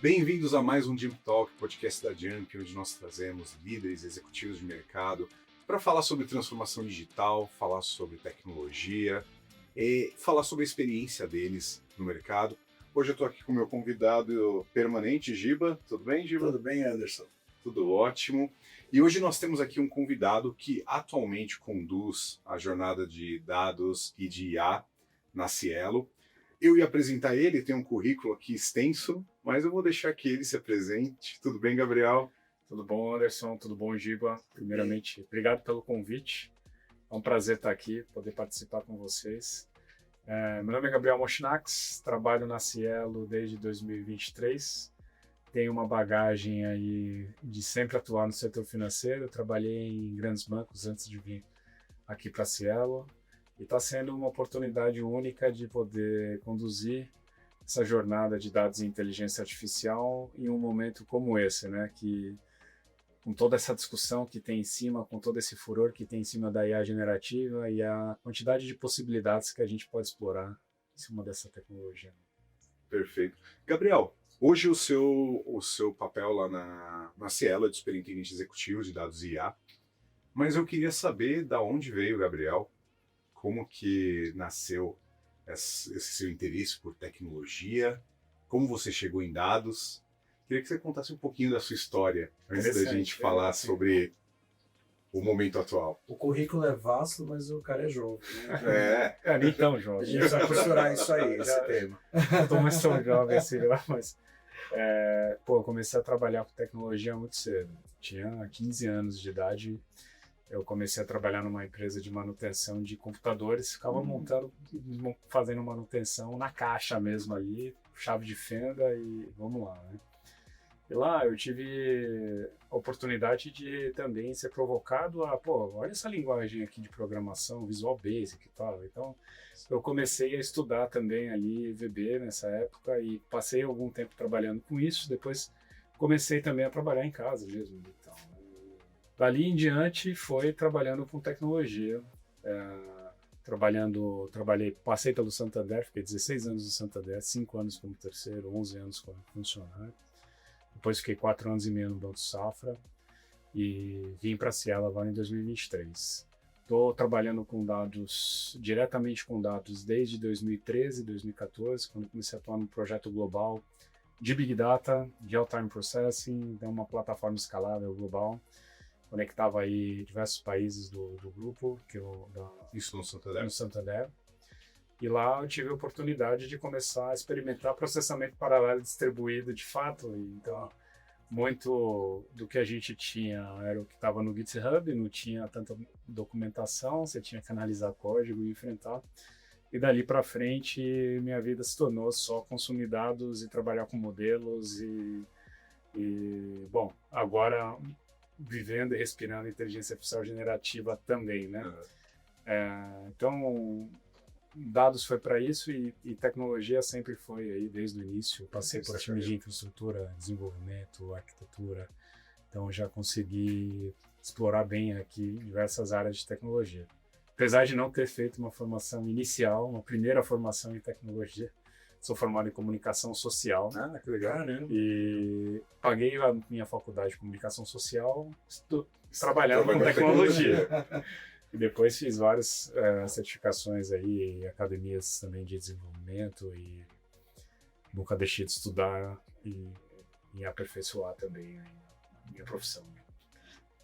Bem-vindos a mais um Jump Talk, podcast da Jump, onde nós trazemos líderes executivos de mercado para falar sobre transformação digital, falar sobre tecnologia e falar sobre a experiência deles no mercado. Hoje eu estou aqui com o meu convidado permanente, Giba. Tudo bem, Giba? Tudo bem, Anderson? Tudo ótimo. E hoje nós temos aqui um convidado que atualmente conduz a jornada de dados e de IA na Cielo. Eu ia apresentar ele, tem um currículo aqui extenso, mas eu vou deixar que ele se apresente. Tudo bem, Gabriel? Tudo bom, Anderson? Tudo bom, Giba? Primeiramente, obrigado pelo convite. É um prazer estar aqui, poder participar com vocês. Meu nome é Gabriel Moschnax, trabalho na Cielo desde 2023. Tenho uma bagagem aí de sempre atuar no setor financeiro. Eu trabalhei em grandes bancos antes de vir aqui para a Cielo. E está sendo uma oportunidade única de poder conduzir essa jornada de dados e inteligência artificial em um momento como esse, né? Que com toda essa discussão que tem em cima, com todo esse furor que tem em cima da IA generativa e a quantidade de possibilidades que a gente pode explorar em cima dessa tecnologia. Perfeito. Gabriel, hoje o seu papel lá na Cielo é de superintendente executivo de dados e IA, mas eu queria saber da onde veio o Gabriel. Como que nasceu esse seu interesse por tecnologia? Como você chegou em dados? Queria que você contasse um pouquinho da sua história antes da gente falar sobre o momento atual. O currículo é vasto, mas o cara é jovem, né? Nem tão A jovem. gente vai costurar isso aí, esse tema. Não estou mais tão jovem assim, mas... eu comecei a trabalhar com tecnologia muito cedo. Tinha 15 anos de idade. Eu comecei a trabalhar numa empresa de manutenção de computadores, ficava fazendo manutenção na caixa mesmo ali, chave de fenda e vamos lá, né? E lá eu tive a oportunidade de também ser provocado olha essa linguagem aqui de programação, Visual Basic e tal. Então eu comecei a estudar também ali VB nessa época e passei algum tempo trabalhando com isso, depois comecei também a trabalhar em casa mesmo, então. Dali em diante foi trabalhando com tecnologia, passei pelo Santander, fiquei 16 anos no Santander, 5 anos como terceiro, 11 anos como funcionário. Depois fiquei 4 anos e meio no Banco Safra e vim para a Cielo agora em 2023. Estou trabalhando com dados, diretamente com dados desde 2013, 2014, quando comecei a atuar no projeto global de Big Data, de Real-Time Processing, de uma plataforma escalável global. Conectava aí diversos países do grupo, Isso no Santander? No Santander. E lá eu tive a oportunidade de começar a experimentar processamento paralelo distribuído de fato. Então, muito do que a gente tinha era o que estava no GitHub, não tinha tanta documentação, você tinha que analisar código e enfrentar. E dali para frente, minha vida se tornou só consumir dados e trabalhar com modelos bom, agora vivendo e respirando inteligência artificial generativa também, né? Então, dados foi para isso e tecnologia sempre foi aí desde o início. Passei por time de infraestrutura, desenvolvimento, arquitetura, então já consegui explorar bem aqui diversas áreas de tecnologia. Apesar de não ter feito uma formação inicial, uma primeira formação em tecnologia, sou formado em comunicação social. Que legal. Caramba. E paguei a minha faculdade de comunicação social trabalhando com tecnologia. E depois fiz várias certificações aí, academias também de desenvolvimento e nunca deixei de estudar e aperfeiçoar também a minha profissão.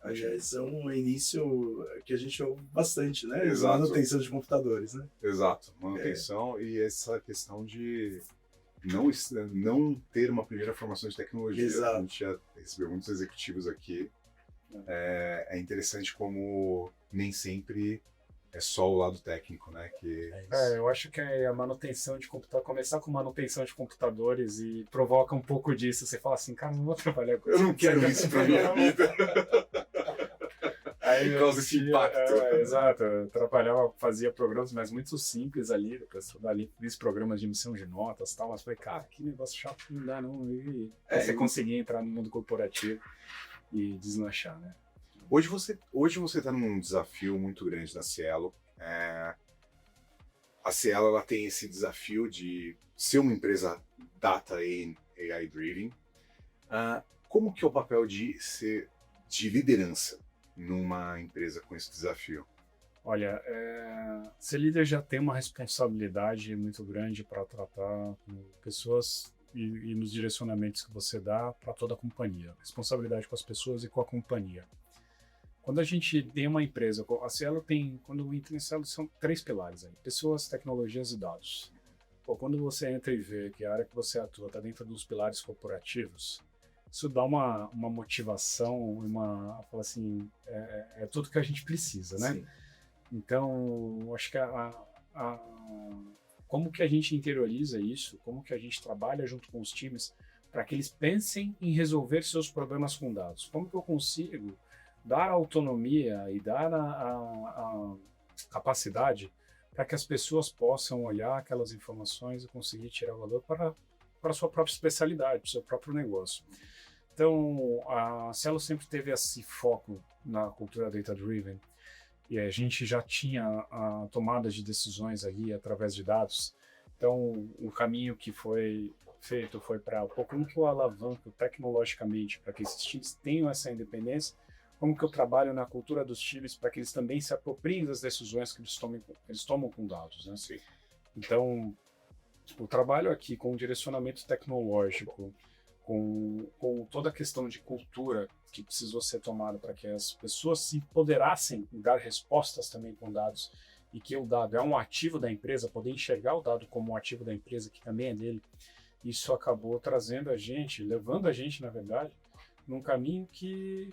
Aliás, é um início que a gente ouve bastante, né? Exato. Manutenção de computadores, né? Exato, manutenção e essa questão de não ter uma primeira formação de tecnologia. Exato. A gente já recebeu muitos executivos aqui. É interessante como nem sempre é só o lado técnico, né? Eu acho que a manutenção de computador, começar com manutenção de computadores e provoca um pouco disso. Você fala assim, cara, não vou trabalhar com isso. Eu não quero isso pra minha vida. Aí causa esse impacto. Exato, eu trabalhava, fazia programas, mas muito simples ali, depois ali fiz programas de emissão de notas e tal, mas falei, cara, que negócio chato, não dá não. E você conseguia entrar no mundo corporativo e deslanchar, né? Hoje você está num desafio muito grande na Cielo. A Cielo ela tem esse desafio de ser uma empresa data e AI driven. Como que é o papel de liderança numa empresa com esse desafio? Olha, ser líder já tem uma responsabilidade muito grande para tratar com pessoas e nos direcionamentos que você dá para toda a companhia. Responsabilidade com as pessoas e com a companhia. Quando a gente tem uma empresa, a Cielo tem, quando entra em Cielo, são 3 pilares aí: pessoas, tecnologias e dados. Pô, quando você entra e vê que a área que você atua está dentro dos pilares corporativos, isso dá uma motivação, fala assim, é tudo que a gente precisa, né? Sim. Então, acho que como que a gente interioriza isso, como que a gente trabalha junto com os times para que eles pensem em resolver seus problemas com dados? Como que eu consigo dar autonomia e dar a capacidade para que as pessoas possam olhar aquelas informações e conseguir tirar valor para a sua própria especialidade, para o seu próprio negócio? Então, a Cielo sempre teve esse foco na cultura data-driven, e a gente já tinha a tomada de decisões ali através de dados. Então, o caminho que foi feito foi para como que eu alavanco tecnologicamente para que esses times tenham essa independência, como que eu trabalho na cultura dos times para que eles também se apropriem das decisões que eles tomam com dados, né? Sim. Então, o trabalho aqui com o direcionamento tecnológico, com toda a questão de cultura que precisou ser tomada para que as pessoas se empoderassem em dar respostas também com dados, e que o dado é um ativo da empresa, poder enxergar o dado como um ativo da empresa, que também é dele, isso acabou trazendo a gente, levando a gente, na verdade, num caminho que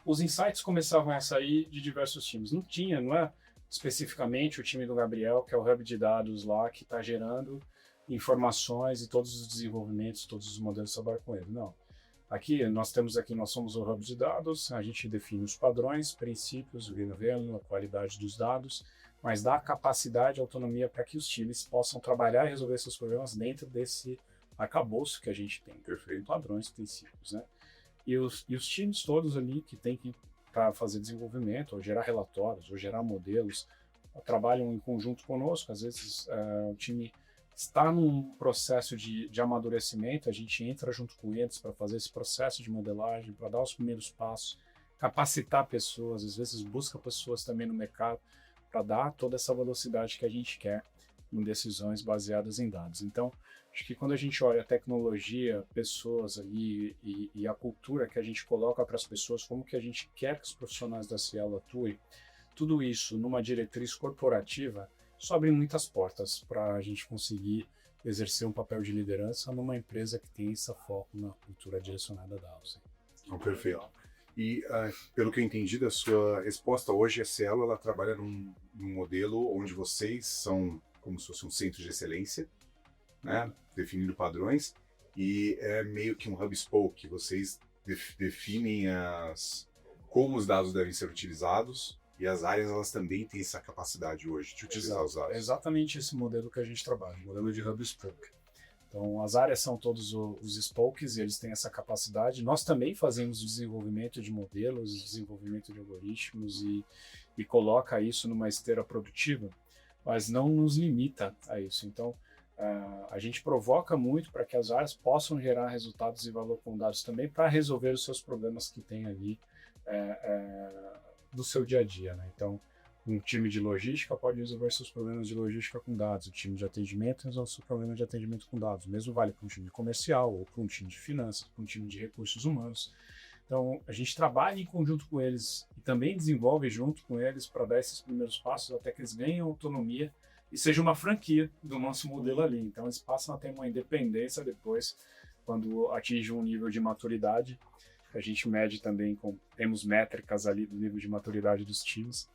os insights começavam a sair de diversos times. Não é especificamente o time do Gabriel, que é o hub de dados lá, que está gerando informações e todos os desenvolvimentos, todos os modelos trabalham com ele. Não. Nós somos o hub de dados, a gente define os padrões, princípios, o governo, a qualidade dos dados, mas dá capacidade e autonomia para que os times possam trabalhar e resolver seus problemas dentro desse arcabouço que a gente tem. Perfeito. Padrões, princípios, né? E os times todos ali que tem que, para fazer desenvolvimento, ou gerar relatórios, ou gerar modelos, trabalham em conjunto conosco. Às vezes o time está num processo de amadurecimento, a gente entra junto com eles para fazer esse processo de modelagem, para dar os primeiros passos, capacitar pessoas, às vezes busca pessoas também no mercado para dar toda essa velocidade que a gente quer em decisões baseadas em dados. Então, acho que quando a gente olha a tecnologia, pessoas ali e a cultura que a gente coloca para as pessoas, como que a gente quer que os profissionais da Cielo atuem, tudo isso numa diretriz corporativa, isso abre muitas portas para a gente conseguir exercer um papel de liderança numa empresa que tem esse foco na cultura direcionada a dados. Perfeito. E pelo que eu entendi da sua resposta, hoje a Cielo ela trabalha num modelo onde vocês são como se fosse um centro de excelência, né, definindo padrões, e é meio que um hub spoke, vocês definem como os dados devem ser utilizados, e as áreas elas também têm essa capacidade hoje de utilizar os dados. É exatamente esse modelo que a gente trabalha, o modelo de hub spoke. Então, as áreas são todos os spokes e eles têm essa capacidade. Nós também fazemos desenvolvimento de modelos, desenvolvimento de algoritmos e coloca isso numa esteira produtiva, mas não nos limita a isso. Então, a gente provoca muito para que as áreas possam gerar resultados e valor com dados também para resolver os seus problemas que tem ali do seu dia a dia, né? Então, um time de logística pode resolver seus problemas de logística com dados, o time de atendimento resolve seus problemas de atendimento com dados, mesmo vale para um time comercial, ou para um time de finanças, para um time de recursos humanos. Então, a gente trabalha em conjunto com eles e também desenvolve junto com eles para dar esses primeiros passos até que eles ganhem autonomia e seja uma franquia do nosso modelo ali. Então, eles passam a ter uma independência depois, quando atingem um nível de maturidade. A gente mede também, temos métricas ali do nível de maturidade dos times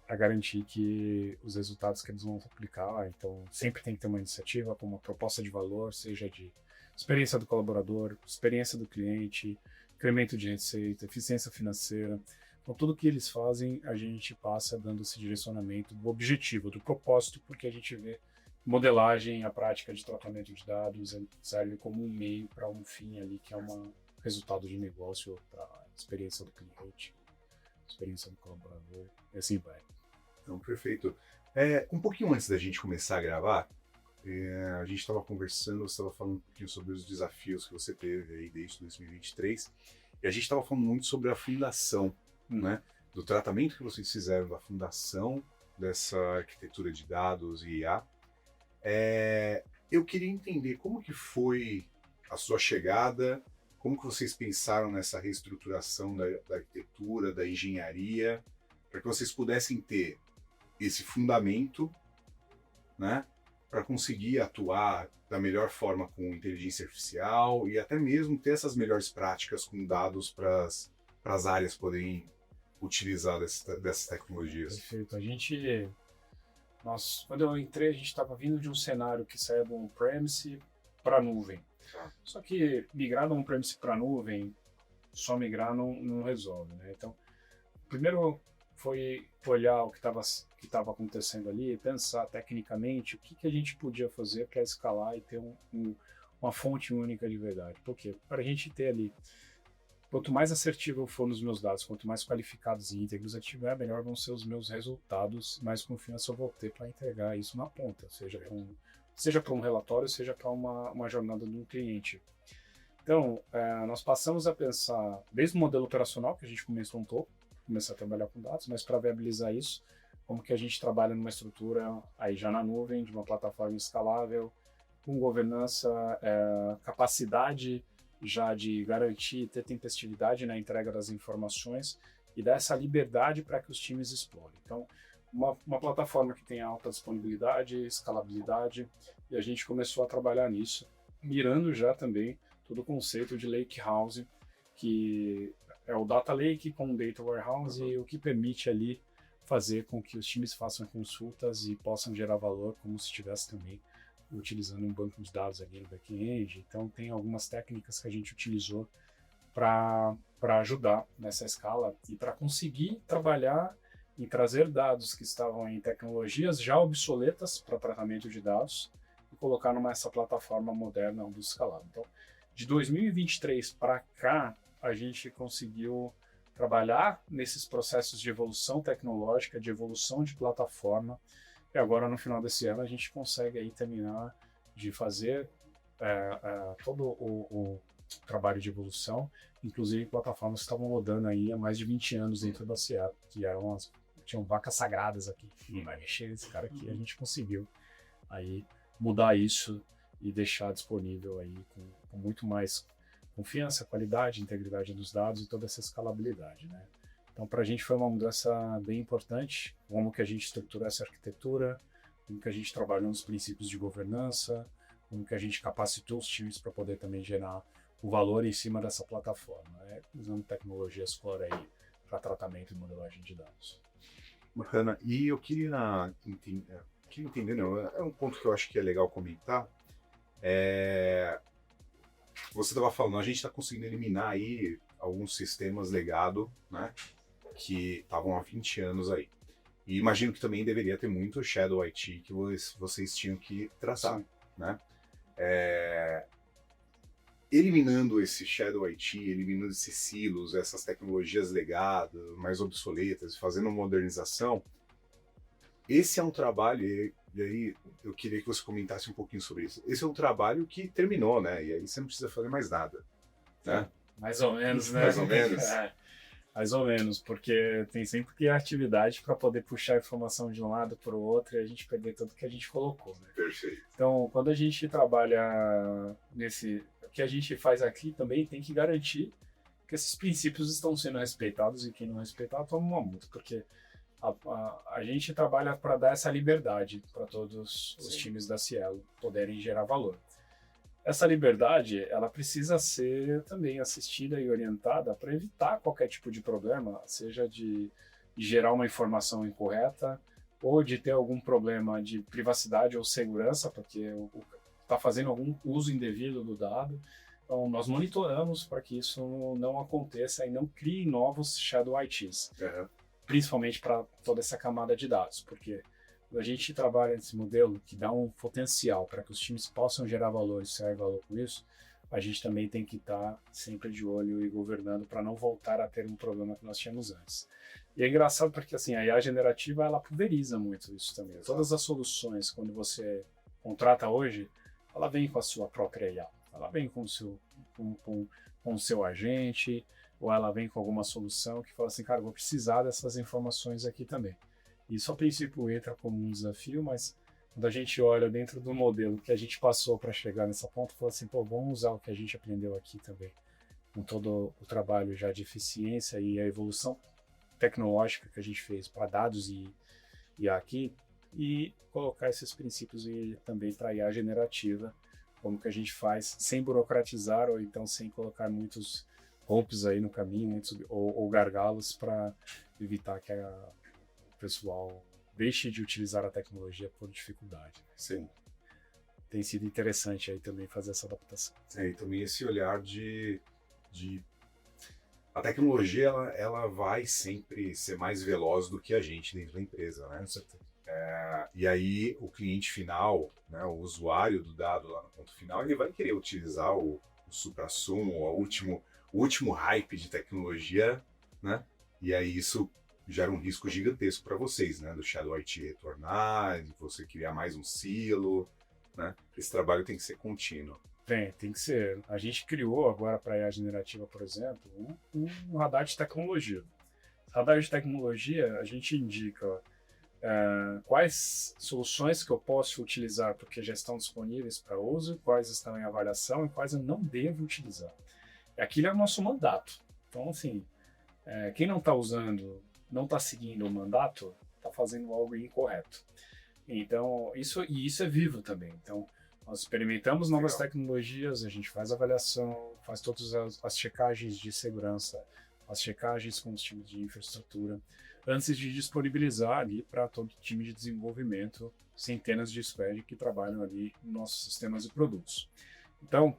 para garantir que os resultados que eles vão aplicar. Então, sempre tem que ter uma iniciativa com uma proposta de valor, seja de experiência do colaborador, experiência do cliente, incremento de receita, eficiência financeira. Então, tudo que eles fazem, a gente passa dando esse direcionamento do objetivo, do propósito, porque a gente vê modelagem, a prática de tratamento de dados serve como um meio para um fim ali, que é um resultado de negócio para a experiência do cliente. experiência do colaborador, e assim vai. Então, perfeito. Um pouquinho antes da gente começar a gravar, a gente estava conversando, você estava falando um pouquinho sobre os desafios que você teve aí desde 2023, e a gente estava falando muito sobre a fundação, né? Do tratamento que vocês fizeram da fundação dessa arquitetura de dados e IA. Eu queria entender como que foi a sua chegada, como que vocês pensaram nessa reestruturação da arquitetura, da engenharia, para que vocês pudessem ter esse fundamento, né, para conseguir atuar da melhor forma com inteligência artificial e até mesmo ter essas melhores práticas com dados para as áreas poderem utilizar dessas tecnologias. Perfeito. Quando eu entrei, a gente estava vindo de um cenário que saía do on-premise para a nuvem. Só que migrar do on-premise para a nuvem, só migrar não resolve, né? Então, primeiro foi olhar o que estava acontecendo ali e pensar tecnicamente o que a gente podia fazer para escalar e ter uma fonte única de verdade. Por quê? Para a gente ter ali, quanto mais assertivo for nos meus dados, quanto mais qualificados e íntegros eu tiver, melhor vão ser os meus resultados, mais confiança eu vou ter para entregar isso na ponta, seja para um relatório, seja para uma jornada de um cliente. Então, nós passamos a pensar, desde o modelo operacional, que a gente começar a trabalhar com dados, mas para viabilizar isso, como que a gente trabalha numa estrutura aí já na nuvem, de uma plataforma escalável, com governança, capacidade já de garantir, ter tempestividade na entrega das informações e dar essa liberdade para que os times explorem. Então, uma plataforma que tem alta disponibilidade, escalabilidade, e a gente começou a trabalhar nisso, mirando já também todo o conceito de Lake House, que é o Data Lake com o Data Warehouse, e o que permite ali fazer com que os times façam consultas e possam gerar valor como se estivesse também utilizando um banco de dados ali no back-end. Então, tem algumas técnicas que a gente utilizou para ajudar nessa escala e para conseguir trabalhar em trazer dados que estavam em tecnologias já obsoletas para tratamento de dados e colocar nessa plataforma moderna do escalável. Então, de 2023 para cá, a gente conseguiu trabalhar nesses processos de evolução tecnológica, de evolução de plataforma, e agora no final desse ano a gente consegue aí terminar de fazer todo o trabalho de evolução, inclusive plataformas que estavam rodando aí há mais de 20 anos dentro da CIEP, que tinham vacas sagradas aqui. E vai mexer esse cara aqui, a gente conseguiu aí mudar isso e deixar disponível aí com muito mais confiança, qualidade, integridade dos dados e toda essa escalabilidade, né? Então, para a gente foi uma mudança bem importante, como que a gente estruturou essa arquitetura, como que a gente trabalhou nos princípios de governança, como que a gente capacitou os times para poder também gerar o valor em cima dessa plataforma, né? Usando tecnologias core aí para tratamento e modelagem de dados. Bacana. E eu queria entender, não, é um ponto que eu acho que é legal comentar. Você estava falando, a gente está conseguindo eliminar aí alguns sistemas legado, né, que estavam há 20 anos aí. E imagino que também deveria ter muito Shadow IT que vocês tinham que tratar, né? Eliminando esse Shadow IT, eliminando esses silos, essas tecnologias legado, mais obsoletas, fazendo uma modernização, esse é um trabalho, e aí eu queria que você comentasse um pouquinho sobre isso. Esse é um trabalho que terminou, né? E aí você não precisa fazer mais nada, né? Mais ou menos, né? Mais ou menos. Mais ou menos, porque tem sempre criatividade para poder puxar a informação de um lado para o outro e a gente perder tudo que a gente colocou, né? Perfeito. Então, quando a gente trabalha o que a gente faz aqui também tem que garantir que esses princípios estão sendo respeitados e quem não respeitar toma uma multa, porque a gente trabalha para dar essa liberdade para todos os times da Cielo poderem gerar valor. Essa liberdade, ela precisa ser também assistida e orientada para evitar qualquer tipo de problema, seja de gerar uma informação incorreta ou de ter algum problema de privacidade ou segurança, porque está fazendo algum uso indevido do dado. Então, nós monitoramos para que isso não aconteça e não crie novos Shadow ITs, principalmente para toda essa camada de dados, porque a gente trabalha nesse modelo que dá um potencial para que os times possam gerar valor e extrair valor com isso, a gente também tem que estar sempre de olho e governando para não voltar a ter um problema que nós tínhamos antes. E é engraçado porque assim, a IA generativa ela pulveriza muito isso também. Exato. Todas as soluções, quando você contrata hoje, ela vem com a sua própria IA. Ela vem com o seu agente, ou ela vem com alguma solução que fala assim, cara, eu vou precisar dessas informações aqui também. Isso a princípio entra como um desafio, mas quando a gente olha dentro do modelo que a gente passou para chegar nessa ponta, fala assim, pô, vamos usar o que a gente aprendeu aqui também, com todo o trabalho já de eficiência e a evolução tecnológica que a gente fez para dados e aqui, e colocar esses princípios também para a IA generativa, como que a gente faz sem burocratizar ou então sem colocar muitos golpes aí no caminho, ou gargalos para evitar que o pessoal deixe de utilizar a tecnologia por dificuldade. Sim. Tem sido interessante aí também fazer essa adaptação. E também esse olhar de a tecnologia ela vai sempre ser mais veloz do que a gente dentro da empresa, né? Com certeza. E aí o cliente final, né, o usuário do dado lá no ponto final, ele vai querer utilizar o suprassumo, o último hype de tecnologia, né? E aí isso gera um risco gigantesco para vocês, né? Do Shadow IT retornar, de você criar mais um silo, né? Esse trabalho tem que ser contínuo. Tem que ser. A gente criou agora para a IA generativa, por exemplo, um radar de tecnologia. Radar de tecnologia, a gente indica quais soluções que eu posso utilizar porque já estão disponíveis para uso, quais estão em avaliação e quais eu não devo utilizar. Aquilo é o nosso mandato. Então, assim, quem não está usando, não está seguindo o mandato, está fazendo algo incorreto. Então, isso é vivo também. Então, nós experimentamos novas tecnologias, a gente faz avaliação, faz todas as checagens de segurança, as checagens com os times de infraestrutura, antes de disponibilizar ali para todo o time de desenvolvimento, centenas de squad que trabalham ali nos nossos sistemas e produtos. Então,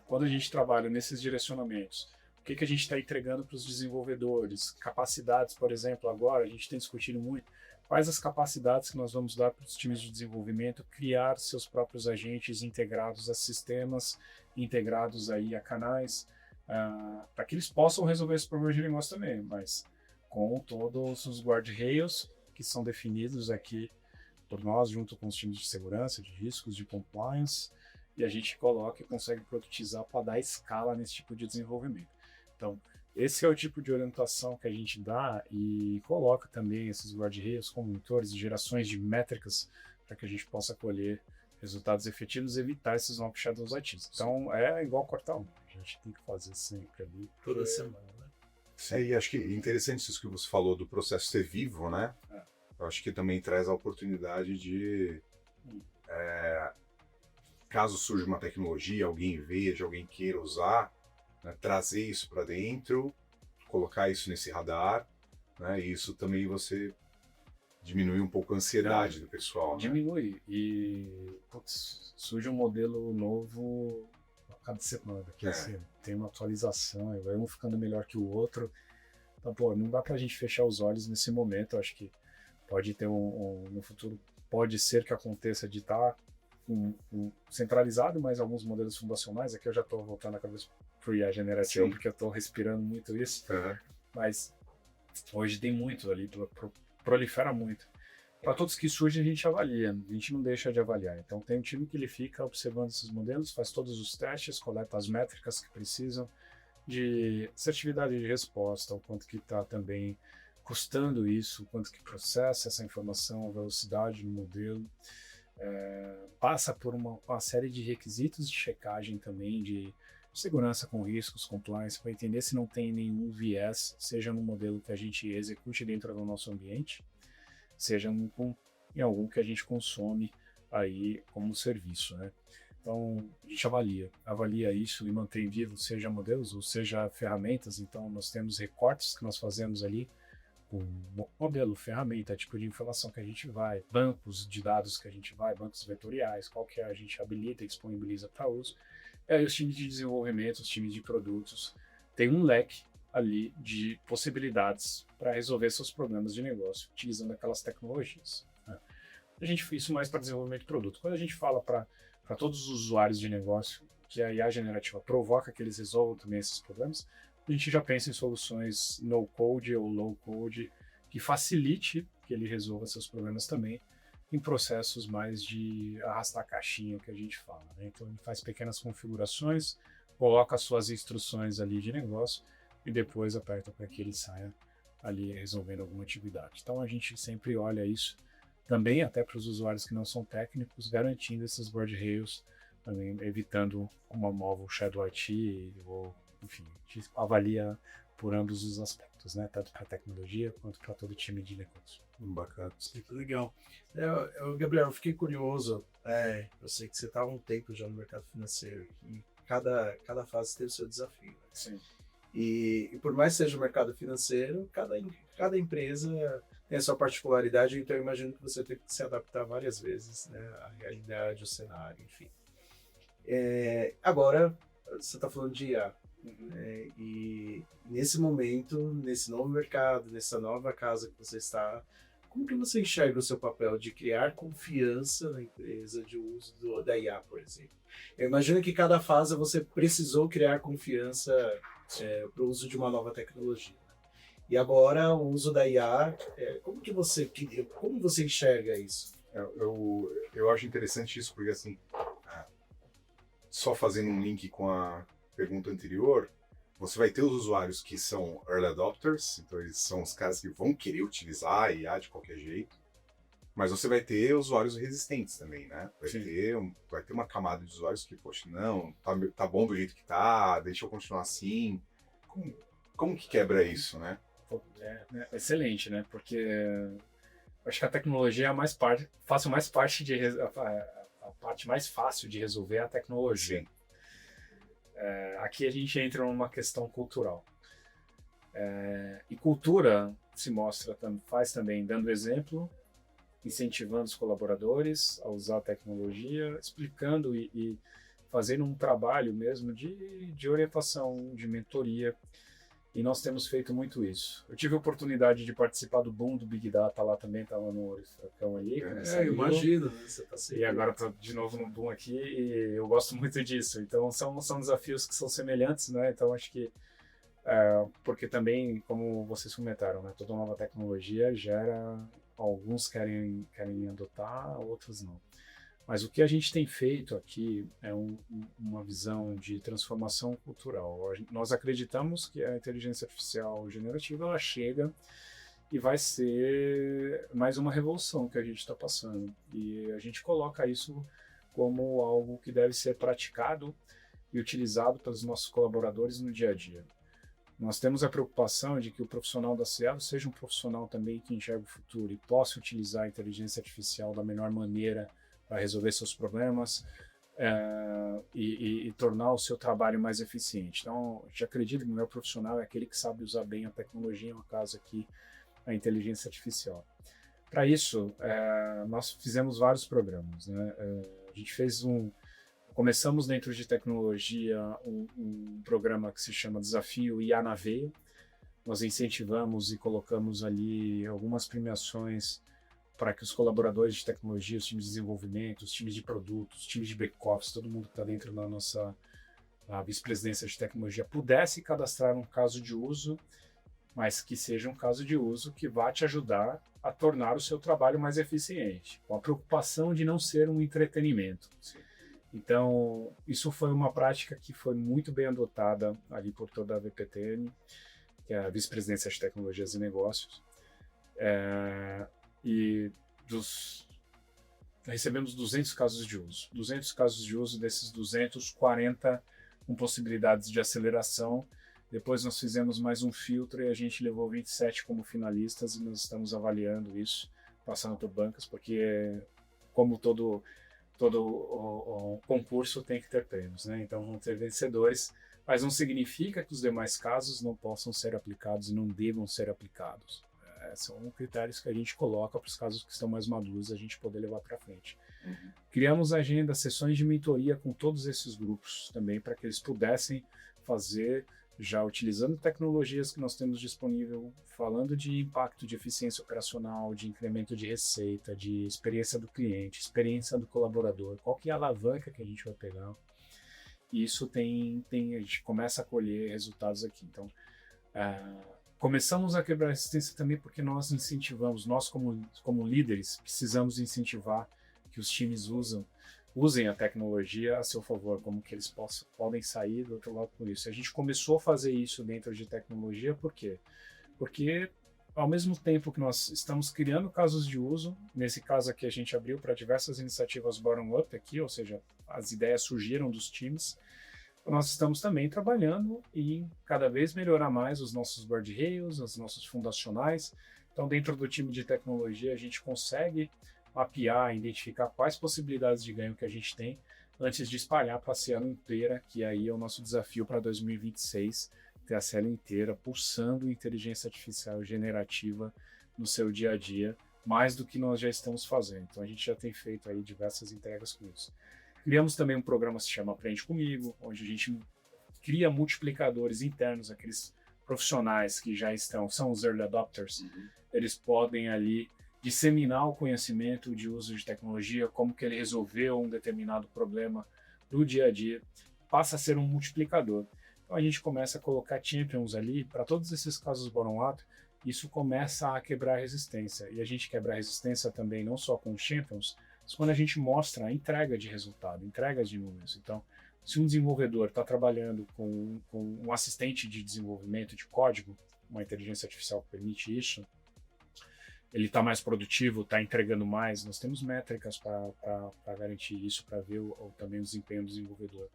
quando a gente trabalha nesses direcionamentos, o que a gente está entregando para os desenvolvedores? Capacidades, por exemplo, agora a gente tem discutido muito quais as capacidades que nós vamos dar para os times de desenvolvimento criar seus próprios agentes integrados a sistemas, integrados aí a canais, para que eles possam resolver esse problema de negócio também, mas com todos os guardrails que são definidos aqui por nós, junto com os times de segurança, de riscos, de compliance, e a gente coloca e consegue produtizar para dar escala nesse tipo de desenvolvimento. Então, esse é o tipo de orientação que a gente dá e coloca também esses guardrails como monitores e gerações de métricas para que a gente possa colher resultados efetivos e evitar esses novos shadows ITs. Então, é igual cortar um. A gente tem que fazer sempre ali. Toda semana, né? E acho que é interessante isso que você falou do processo ser vivo, né? Eu acho que também traz a oportunidade de, caso surja uma tecnologia, alguém veja, alguém queira usar, né, trazer isso para dentro, colocar isso nesse radar, né? E isso também você diminui um pouco a ansiedade do pessoal. Diminui. Né? E surge um modelo novo a cada semana. Que, assim, tem uma atualização, e vai um ficando melhor que o outro. Então, pô, não dá pra gente fechar os olhos nesse momento. Eu acho que pode ter no futuro, pode ser que aconteça de estar centralizado, mas alguns modelos fundacionais, aqui eu já estou voltando a cabeça para o IA generativo, porque eu estou respirando muito isso, mas hoje tem muito ali, prolifera muito. Para todos que surgem, a gente avalia, a gente não deixa de avaliar. Então tem um time que ele fica observando esses modelos, faz todos os testes, coleta as métricas que precisam de assertividade de resposta, o quanto que está também custando isso, o quanto que processa essa informação, a velocidade do modelo. Passa por uma série de requisitos de checagem também, de segurança com riscos, compliance, para entender se não tem nenhum viés, seja no modelo que a gente execute dentro do nosso ambiente, seja em algum que a gente consome aí como serviço, né? Então, a gente avalia isso e mantém vivo, seja modelos ou seja ferramentas. Então, nós temos recortes que nós fazemos ali, o modelo, ferramenta, tipo de informação que a gente vai, bancos de dados que a gente vai, bancos vetoriais, qual que a gente habilita e disponibiliza para uso. E aí os times de desenvolvimento, os times de produtos, tem um leque ali de possibilidades para resolver seus problemas de negócio utilizando aquelas tecnologias. Né? A gente fez isso mais para desenvolvimento de produto. Quando a gente fala para todos os usuários de negócio, que a IA generativa provoca que eles resolvam também esses problemas, a gente já pensa em soluções no-code ou low-code que facilite que ele resolva seus problemas também em processos mais de arrastar a caixinha que a gente fala, né? Então ele faz pequenas configurações, coloca suas instruções ali de negócio e depois aperta para que ele saia ali resolvendo alguma atividade. Então a gente sempre olha isso também até para os usuários que não são técnicos, garantindo esses guardrails, também evitando uma móvel Shadow IT, ou enfim, a gente avalia por ambos os aspectos, né? Tanto para a tecnologia quanto para todo o time de negócio. Bacana. Muito legal. Gabriel, eu fiquei curioso. Eu sei que você está há um tempo já no mercado financeiro e cada fase tem o seu desafio. Né? Sim. E por mais que seja o mercado financeiro, cada empresa tem a sua particularidade, então eu imagino que você tem que se adaptar várias vezes, né? À realidade, ao cenário, enfim. Agora, você está falando de IA. E nesse momento, nesse novo mercado, nessa nova casa que você está, como que você enxerga o seu papel de criar confiança na empresa de uso da IA, por exemplo? Eu imagino que cada fase você precisou criar confiança para o uso de uma nova tecnologia. E agora, o uso da IA, como você enxerga isso? Eu acho interessante isso, porque assim, só fazendo um link com a pergunta anterior, você vai ter os usuários que são early adopters, então eles são os caras que vão querer utilizar a IA de qualquer jeito, mas você vai ter usuários resistentes também, né? Vai ter uma camada de usuários que, poxa, não, tá bom do jeito que tá, deixa eu continuar assim. Como que quebra isso, né? Excelente, né? Porque acho que a tecnologia é a parte mais fácil de resolver é a tecnologia. Sim. Aqui a gente entra numa questão cultural. E cultura se faz também dando exemplo, incentivando os colaboradores a usar a tecnologia, explicando e fazendo um trabalho mesmo de orientação, de mentoria. E nós temos feito muito isso. Eu tive a oportunidade de participar do boom do Big Data lá também, estava no Ouro Furacão ali. Eu imagino, né? Você tá sempre... E agora estou de novo no boom aqui e eu gosto muito disso. Então são desafios que são semelhantes, né? Então acho que, porque também, como vocês comentaram, né? Toda nova tecnologia gera, alguns querem adotar, outros não. Mas o que a gente tem feito aqui é uma visão de transformação cultural. Nós acreditamos que a inteligência artificial generativa ela chega e vai ser mais uma revolução que a gente está passando. E a gente coloca isso como algo que deve ser praticado e utilizado pelos nossos colaboradores no dia a dia. Nós temos a preocupação de que o profissional da Cielo seja um profissional também que enxerga o futuro e possa utilizar a inteligência artificial da melhor maneira para resolver seus problemas e tornar o seu trabalho mais eficiente. Então, a gente acredita que o melhor profissional é aquele que sabe usar bem a tecnologia, no caso aqui, a inteligência artificial. Para isso, nós fizemos vários programas, né? A gente começamos dentro de tecnologia um programa que se chama Desafio IA na Veia. Nós incentivamos e colocamos ali algumas premiações para que os colaboradores de tecnologia, os times de desenvolvimento, os times de produtos, os times de back-office, todo mundo que está dentro da nossa vice-presidência de tecnologia pudesse cadastrar um caso de uso, mas que seja um caso de uso que vá te ajudar a tornar o seu trabalho mais eficiente, com a preocupação de não ser um entretenimento. Sim. Então, isso foi uma prática que foi muito bem adotada ali por toda a VPTN, que é a Vice-Presidência de Tecnologias e Negócios. Recebemos 200 casos de uso. 200 casos de uso, desses 240 com possibilidades de aceleração. Depois nós fizemos mais um filtro e a gente levou 27 como finalistas e nós estamos avaliando isso, passando por bancas, porque como todo o concurso tem que ter prêmios, né? Então vão ter vencedores, mas não significa que os demais casos não possam ser aplicados e não devam ser aplicados. São critérios que a gente coloca para os casos que estão mais maduros a gente poder levar para frente. Uhum. Criamos agenda, sessões de mentoria com todos esses grupos também para que eles pudessem fazer, já utilizando tecnologias que nós temos disponível, falando de impacto de eficiência operacional, de incremento de receita, de experiência do cliente, experiência do colaborador, qual que é a alavanca que a gente vai pegar. E isso a gente começa a colher resultados aqui. Então, começamos a quebrar a resistência também porque nós incentivamos, nós como líderes, precisamos incentivar que os times usem a tecnologia a seu favor, como que eles podem sair do outro lado por isso. A gente começou a fazer isso dentro de tecnologia, por quê? Porque ao mesmo tempo que nós estamos criando casos de uso, nesse caso aqui a gente abriu para diversas iniciativas bottom-up aqui, ou seja, as ideias surgiram dos times, nós estamos também trabalhando em cada vez melhorar mais os nossos guardrails, os nossos fundacionais. Então, dentro do time de tecnologia, a gente consegue mapear, identificar quais possibilidades de ganho que a gente tem antes de espalhar para a Cielo inteira, que aí é o nosso desafio para 2026, ter a Cielo inteira pulsando inteligência artificial generativa no seu dia a dia, mais do que nós já estamos fazendo. Então, a gente já tem feito aí diversas entregas com isso. Criamos também um programa que se chama Aprende Comigo, onde a gente cria multiplicadores internos, aqueles profissionais que já são os early adopters, eles podem ali disseminar o conhecimento de uso de tecnologia, como que ele resolveu um determinado problema do dia a dia, passa a ser um multiplicador. Então a gente começa a colocar champions ali para todos esses casos bottom-up, isso começa a quebrar a resistência. E a gente quebra a resistência também não só com os champions, mas quando a gente mostra a entrega de resultado, entrega de números. Então, se um desenvolvedor está trabalhando com um assistente de desenvolvimento de código, uma inteligência artificial que permite isso, ele está mais produtivo, está entregando mais. Nós temos métricas para garantir isso, para ver também o desempenho do desenvolvedor.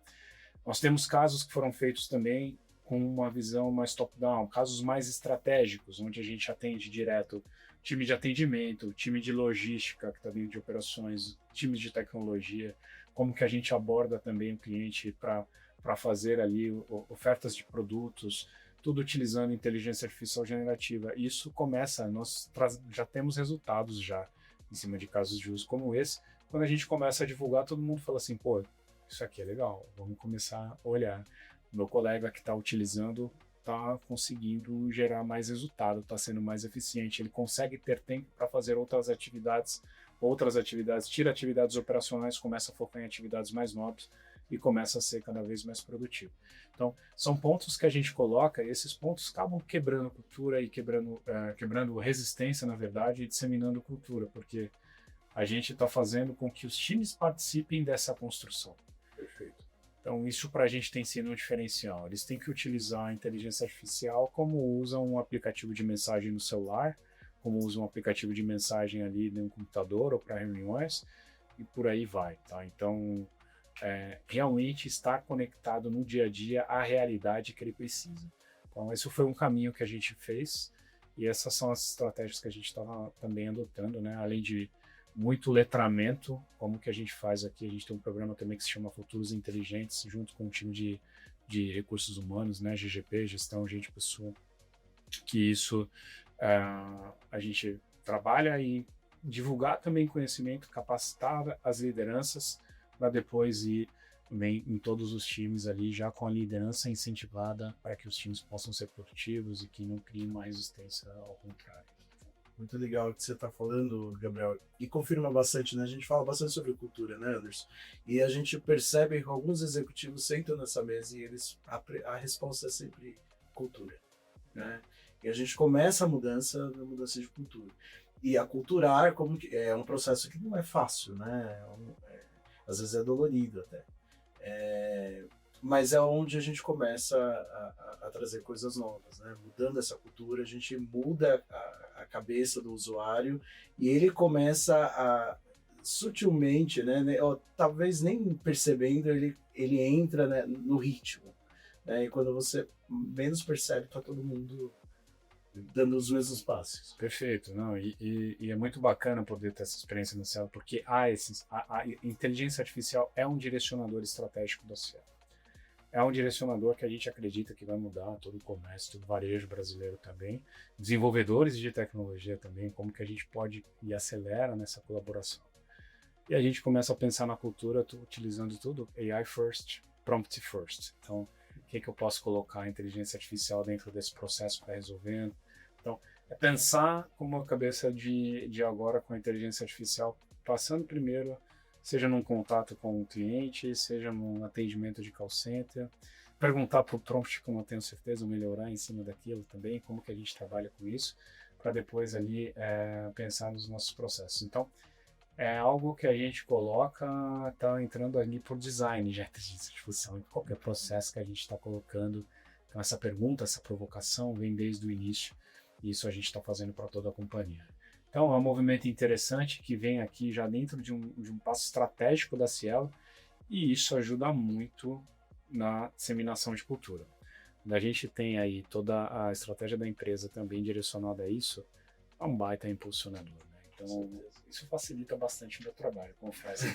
Nós temos casos que foram feitos também com uma visão mais top-down, casos mais estratégicos, onde a gente atende direto time de atendimento, time de logística que está dentro de operações, times de tecnologia, como que a gente aborda também o cliente para fazer ali ofertas de produtos, tudo utilizando inteligência artificial generativa. Isso começa, nós já temos resultados já em cima de casos de uso como esse. Quando a gente começa a divulgar, todo mundo fala assim, pô, isso aqui é legal, vamos começar a olhar. Meu colega que está utilizando está conseguindo gerar mais resultado, está sendo mais eficiente, ele consegue ter tempo para fazer outras atividades, tira atividades operacionais, começa a focar em atividades mais nobres e começa a ser cada vez mais produtivo. Então, são pontos que a gente coloca e esses pontos acabam quebrando cultura e quebrando resistência, na verdade, e disseminando cultura, porque a gente está fazendo com que os times participem dessa construção. Perfeito. Então, isso para a gente tem sido um diferencial. Eles têm que utilizar a inteligência artificial como usam um aplicativo de mensagem no celular, como usam um aplicativo de mensagem ali no computador ou para reuniões, e por aí vai, tá? Então, realmente estar conectado no dia a dia à realidade que ele precisa. Então, esse foi um caminho que a gente fez, e essas são as estratégias que a gente está também adotando, né? Além de muito letramento, como que a gente faz aqui. A gente tem um programa também que se chama Futuros Inteligentes, junto com um time de recursos humanos, né, GGP, Gestão Gente Pessoa, que isso a gente trabalha em divulgar também conhecimento, capacitar as lideranças para depois ir também em todos os times ali, já com a liderança incentivada para que os times possam ser produtivos e que não criem uma resistência ao contrário. Muito legal o que você está falando, Gabriel. E confirma bastante, né? A gente fala bastante sobre cultura, né, Anderson? E a gente percebe que alguns executivos sentam nessa mesa e a resposta é sempre cultura, né? E a gente começa a mudança de cultura. E aculturar como que é um processo que não é fácil, né? Às vezes é dolorido até. Mas é onde a gente começa a trazer coisas novas, né? Mudando essa cultura, a gente muda a cabeça do usuário e ele começa a sutilmente, né? Talvez nem percebendo, ele entra, né, no ritmo, né? E quando você menos percebe, tá todo mundo dando os mesmos passos. Perfeito, não, e é muito bacana poder ter essa experiência no Cielo, porque a inteligência artificial é um direcionador estratégico da Cielo. É um direcionador que a gente acredita que vai mudar todo o comércio, todo o varejo brasileiro também, desenvolvedores de tecnologia também, como que a gente pode e acelera nessa colaboração. E a gente começa a pensar na cultura utilizando tudo AI first, prompt first. Então, o que eu posso colocar a inteligência artificial dentro desse processo para resolver? Então, é pensar como a cabeça de agora com a inteligência artificial, passando primeiro seja num contato com o cliente, seja num atendimento de call center, perguntar para o prompt, como eu tenho certeza, melhorar em cima daquilo também, como que a gente trabalha com isso, para depois ali pensar nos nossos processos. Então, é algo que a gente coloca, está entrando ali por design já de discussão em qualquer processo que a gente está colocando. Então, essa pergunta, essa provocação vem desde o início, e isso a gente está fazendo para toda a companhia. Então, é um movimento interessante que vem aqui já dentro de um passo estratégico da Cielo, e isso ajuda muito na disseminação de cultura. Quando a gente tem aí toda a estratégia da empresa também direcionada a isso, é um baita impulsionador, né? Então, isso facilita bastante o meu trabalho, confesso.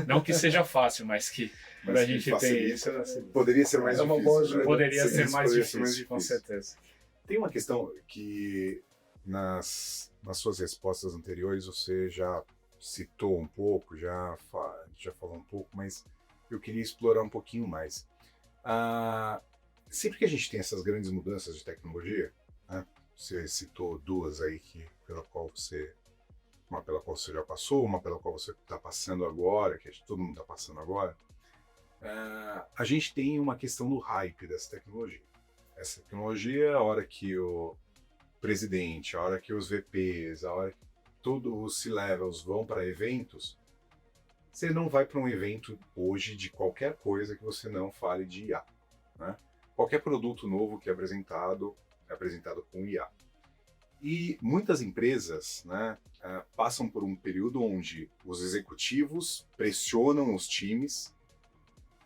Não que seja fácil, mas que quando a gente tem isso, poderia ser mais uma difícil. boa né? ajuda. poderia ser mais Poderia difícil, com certeza. Tem uma questão que nas suas respostas anteriores você já citou um pouco, já falou um pouco, mas eu queria explorar um pouquinho mais. Sempre que a gente tem essas grandes mudanças de tecnologia, né, você citou duas aí uma pela qual você já passou, uma pela qual você está passando agora, que todo mundo está passando agora, a gente tem uma questão do hype dessa tecnologia. Essa tecnologia, a hora que o presidente, a hora que os VPs, a hora que todos os C-levels vão para eventos, você não vai para um evento hoje de qualquer coisa que você não fale de IA. Né? Qualquer produto novo que é apresentado com IA. E muitas empresas, né, passam por um período onde os executivos pressionam os times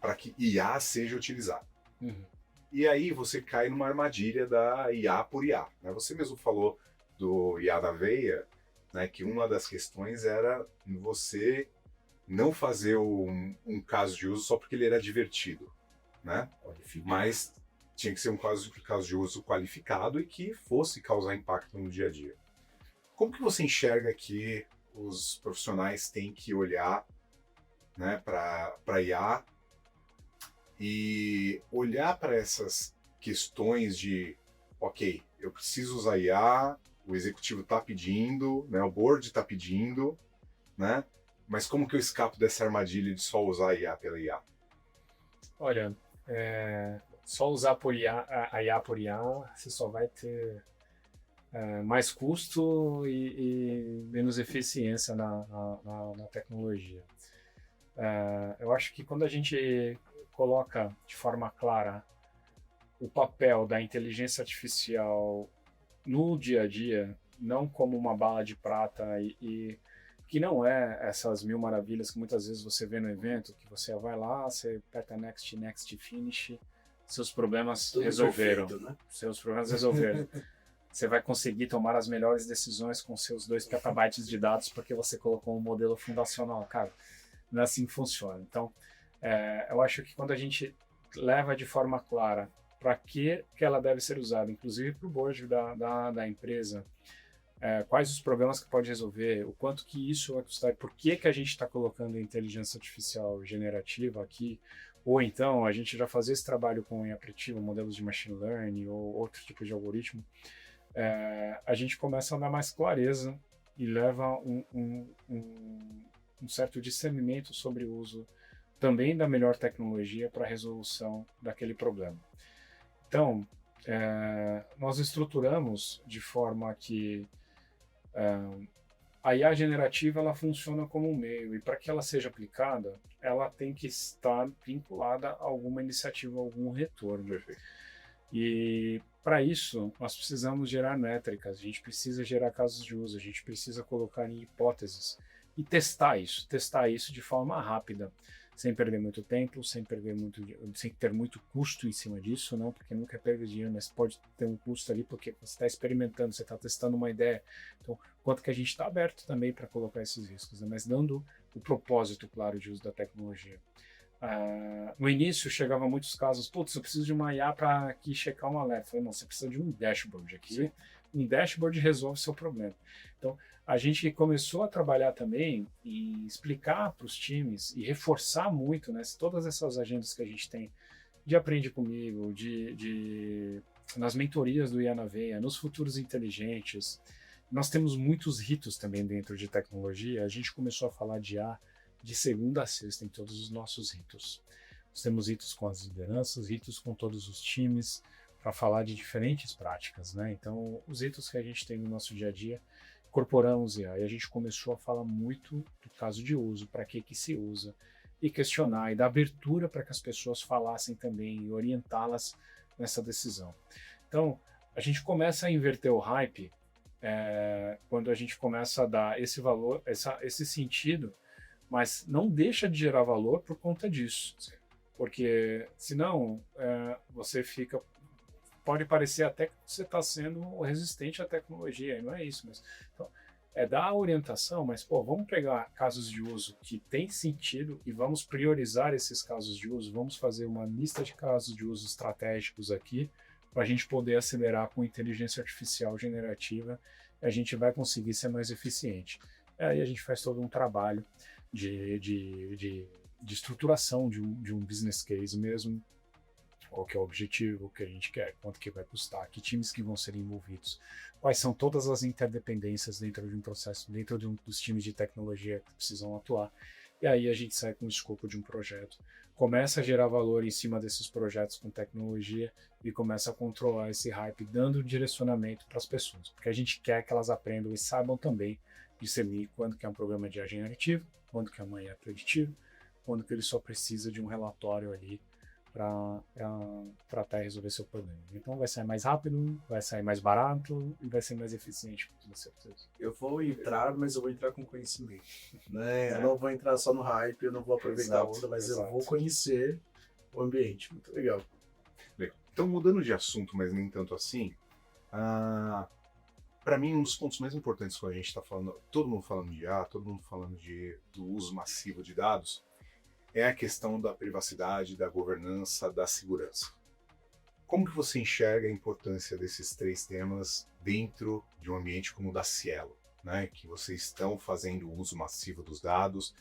para que IA seja utilizado. Uhum. E aí você cai numa armadilha da IA por IA. Né? Você mesmo falou do IA da veia, né, que uma das questões era você não fazer um caso de uso só porque ele era divertido. Né? Mas tinha que ser um caso de uso qualificado e que fosse causar impacto no dia a dia. Como que você enxerga que os profissionais têm que olhar, né, para IA e olhar para essas questões de, ok, eu preciso usar IA, o executivo está pedindo, né, o board está pedindo, né, mas como que eu escapo dessa armadilha de só usar IA pela IA? Olha, só usar a IA por IA, você só vai ter mais custo e menos eficiência na tecnologia. Eu acho que quando a gente coloca de forma clara o papel da inteligência artificial no dia a dia, não como uma bala de prata e que não é essas mil maravilhas que muitas vezes você vê no evento, que você vai lá, você aperta next, next, finish, seus problemas Tudo resolveram. perfeito, né? Seus problemas resolveram. Você vai conseguir tomar as melhores decisões com seus 2 petabytes de dados porque você colocou um modelo fundacional. Cara, não é assim que funciona. Então, eu acho que quando a gente leva de forma clara para que ela deve ser usada, inclusive para o board da empresa, quais os problemas que pode resolver, o quanto que isso vai custar, por que a gente está colocando a inteligência artificial generativa aqui, ou então a gente já fazer esse trabalho com IA preditiva, modelos de machine learning ou outro tipo de algoritmo, a gente começa a dar mais clareza e leva um certo discernimento sobre o uso também da melhor tecnologia para a resolução daquele problema. Então, nós estruturamos de forma que a IA generativa ela funciona como um meio, e para que ela seja aplicada, ela tem que estar vinculada a alguma iniciativa, a algum retorno. Perfeito. E para isso, nós precisamos gerar métricas, a gente precisa gerar casos de uso, a gente precisa colocar em hipóteses e testar isso de forma rápida, sem perder muito tempo, sem ter muito custo em cima disso, não, porque nunca é perda de dinheiro, mas pode ter um custo ali porque você está experimentando, você está testando uma ideia. Então, quanto que a gente está aberto também para colocar esses riscos, né? Mas dando o propósito claro de uso da tecnologia. No início, chegava muitos casos, putz, eu preciso de uma IA para aqui checar um alerta. Eu falei, não, você precisa de um dashboard aqui. Sim. Um dashboard resolve o seu problema. Então, a gente começou a trabalhar também e explicar para os times e reforçar muito, né, todas essas agendas que a gente tem de Aprende Comigo, nas mentorias do IA na Veia, nos futuros inteligentes. Nós temos muitos ritos também dentro de tecnologia. A gente começou a falar de IA de segunda a sexta em todos os nossos ritos. Nós temos ritos com as lideranças, ritos com todos os times, para falar de diferentes práticas, né? Então, os ritos que a gente tem no nosso dia a dia, incorporamos IA, e a gente começou a falar muito do caso de uso, para que se usa, e questionar, e dar abertura para que as pessoas falassem também, e orientá-las nessa decisão. Então, a gente começa a inverter o hype quando a gente começa a dar esse valor, esse sentido, mas não deixa de gerar valor por conta disso. Porque senão você pode parecer até que você está sendo resistente à tecnologia, e não é isso. Mas, então, dar a orientação, mas vamos pegar casos de uso que tem sentido e vamos priorizar esses casos de uso, vamos fazer uma lista de casos de uso estratégicos aqui, para a gente poder acelerar com inteligência artificial generativa, a gente vai conseguir ser mais eficiente. Aí a gente faz todo um trabalho de estruturação de um business case mesmo, qual que é o objetivo, o que a gente quer, quanto que vai custar, que times que vão ser envolvidos, quais são todas as interdependências dentro de um processo, dentro dos times de tecnologia que precisam atuar. E aí a gente sai com o escopo de um projeto, começa a gerar valor em cima desses projetos com tecnologia e começa a controlar esse hype, dando direcionamento para as pessoas, porque a gente quer que elas aprendam e saibam também discernir quando que é um programa de IA generativo, quando que amanhã é preditivo, quando que ele só precisa de um relatório ali para até resolver seu problema. Então vai sair mais rápido, vai sair mais barato e vai ser mais eficiente, com certeza. Eu vou entrar, mas eu vou entrar com conhecimento, né? Eu não vou entrar só no hype, eu não vou aproveitar a onda, mas eu vou conhecer o ambiente. Muito legal. Legal. Então, mudando de assunto, mas nem tanto assim, para mim, um dos pontos mais importantes quando a gente está falando, todo mundo falando de IA, todo mundo falando do uso massivo de dados, é a questão da privacidade, da governança, da segurança. Como que você enxerga a importância desses três temas dentro de um ambiente como o da Cielo, né? Que vocês estão fazendo uso massivo dos dados,